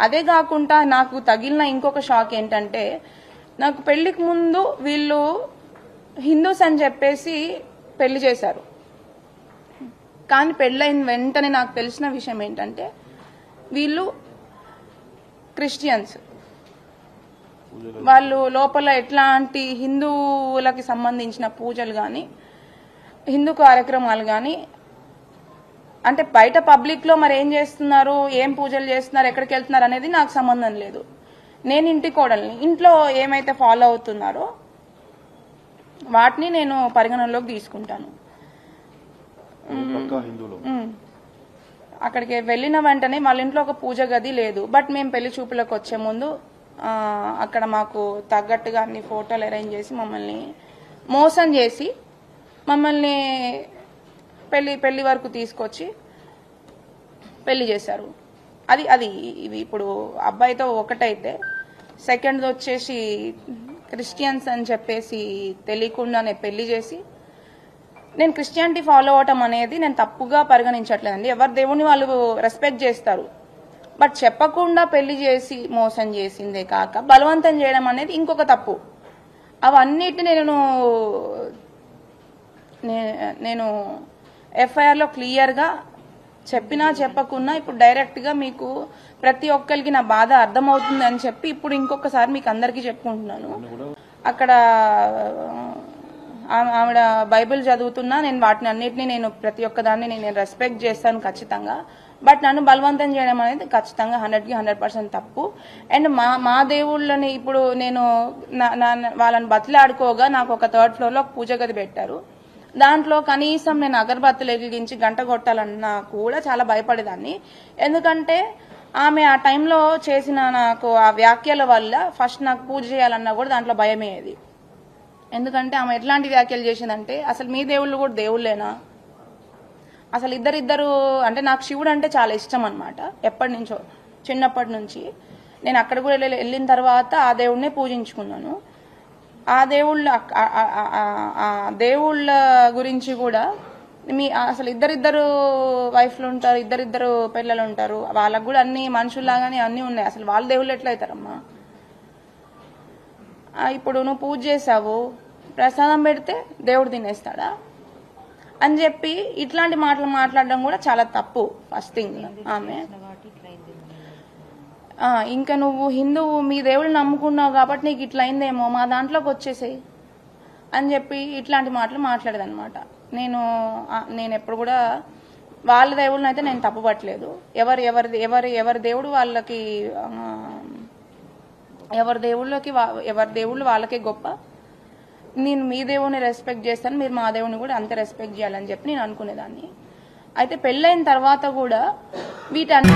అదే కాకుండా నాకు తగిలిన ఇంకొక షాక్ ఏంటంటే, నాకు పెళ్లికి ముందు వీళ్ళు హిందూస్ అని చెప్పేసి పెళ్లి చేశారు. కానీ పెళ్ళైన వెంటనే నాకు తెలిసిన విషయం ఏంటంటే వీళ్ళు క్రిస్టియన్స్. వాళ్ళు లోపల ఎట్లాంటి హిందువులకి సంబంధించిన పూజలు కానీ హిందూ కార్యక్రమాలు కానీ, అంటే బయట పబ్లిక్ లో మరి ఏం చేస్తున్నారు, ఏం పూజలు చేస్తున్నారు, ఎక్కడికి వెళ్తున్నారు అనేది నాకు సంబంధం లేదు. నేను ఇంటి కోడల్ని, ఇంట్లో ఏమైతే ఫాలో అవుతున్నారో వాటిని నేను పరిగణనలోకి తీసుకుంటాను. అక్కడికి వెళ్ళిన వెంటనే వాళ్ళ ఇంట్లో ఒక పూజ గది లేదు. బట్ మేము పెళ్లి చూపులకు వచ్చే ముందు అక్కడ మాకు తగ్గట్టుగా అన్ని ఫోటోలు అరేంజ్ చేసి మమ్మల్ని మోసం చేసి మమ్మల్ని పెళ్లి వరకు తీసుకొచ్చి పెళ్లి చేశారు. అది ఇవి ఇప్పుడు అబ్బాయితో ఒకటైతే, సెకండ్ వచ్చేసి క్రిస్టియన్స్ అని చెప్పేసి తెలియకుండానే పెళ్లి చేసి, నేను క్రిస్టియానిటీ ఫాలో అవటం అనేది నేను తప్పుగా పరిగణించట్లేదండి. ఎవరి దేవుని వాళ్ళు రెస్పెక్ట్ చేస్తారు. బట్ చెప్పకుండా పెళ్లి చేసి మోసం చేసిందే కాక బలవంతం చేయడం అనేది ఇంకొక తప్పు. అవన్నిటిని నేను ఎఫ్ఐఆర్లో క్లియర్గా చెప్పినా చెప్పకున్నా ఇప్పుడు డైరెక్ట్గా మీకు ప్రతి ఒక్కరికి నా బాధ అర్థమవుతుంది అని చెప్పి ఇప్పుడు ఇంకొకసారి మీకు అందరికీ చెప్పుకుంటున్నాను. అక్కడ ఆవిడ బైబిల్ చదువుతున్నా నేను వాటిని అన్నిటినీ నేను ప్రతి ఒక్కదాన్ని నేను రెస్పెక్ట్ చేస్తాను ఖచ్చితంగా. బట్ నన్ను బలవంతం చేయడం అనేది ఖచ్చితంగా 100కి 100% తప్పు. అండ్ మా దేవుళ్ళని ఇప్పుడు నేను వాళ్ళని బతిలాడుకోగా నాకు ఒక 3rd ఫ్లోర్లో పూజ గది పెట్టారు. దాంట్లో కనీసం నేను అగరబత్తులు వెలిగించి గంట కొట్టాలన్నా కూడా చాలా భయపడేదాన్ని. ఎందుకంటే ఆమె ఆ టైంలో చేసిన నాకు ఆ వ్యాఖ్యల వల్ల ఫస్ట్ నాకు పూజ చేయాలన్నా కూడా దాంట్లో భయమేది. ఎందుకంటే ఆమె ఎట్లాంటి వ్యాఖ్యలు చేసిందంటే, అసలు మీ దేవుళ్ళు కూడా దేవుళ్ళేనా, అసలు ఇద్దరిద్దరు అంటే నాకు శివుడు అంటే చాలా ఇష్టం అనమాట. ఎప్పటి నుంచో చిన్నప్పటి నుంచి నేను అక్కడ కూడా వెళ్ళిన తర్వాత ఆ దేవుడినే పూజించుకున్నాను. ఆ దేవుళ్ళ గురించి కూడా అసలు ఇద్దరిద్దరు వైఫ్లు ఉంటారు, ఇద్దరిద్దరు పిల్లలు ఉంటారు, వాళ్ళకు కూడా అన్ని మనుషుల్లాగానే అన్ని ఉన్నాయి. అసలు వాళ్ళ దేవుళ్ళు ఎట్లయితారమ్మా? ఇప్పుడు నువ్వు పూజ చేసావు, ప్రసాదం పెడితే దేవుడు తినేస్తాడా అని చెప్పి ఇట్లాంటి మాటలు మాట్లాడడం కూడా చాలా తప్పు. ఫస్ట్ థింగ్ ఆమె ఇంకా నువ్వు హిందువు, మీ దేవుళ్ళు నమ్ముకున్నావు కాబట్టి నీకు ఇట్లా అయిందేమో, మా దాంట్లోకి వచ్చేసేయి అని చెప్పి ఇట్లాంటి మాటలు మాట్లాడేదన్నమాట. నేను ఎప్పుడు కూడా వాళ్ళ దేవుళ్ళని అయితే నేను తప్పు పట్టలేదు. ఎవరి దేవుడు వాళ్ళకి, ఎవరి దేవుళ్ళు వాళ్ళకే గొప్ప. నేను మీ దేవుని రెస్పెక్ట్ చేస్తాను, మీరు మా దేవుని కూడా అంతే రెస్పెక్ట్ చేయాలని చెప్పి నేను అనుకునేదాన్ని. అయితే పెళ్ళైన తర్వాత కూడా వీటన్ని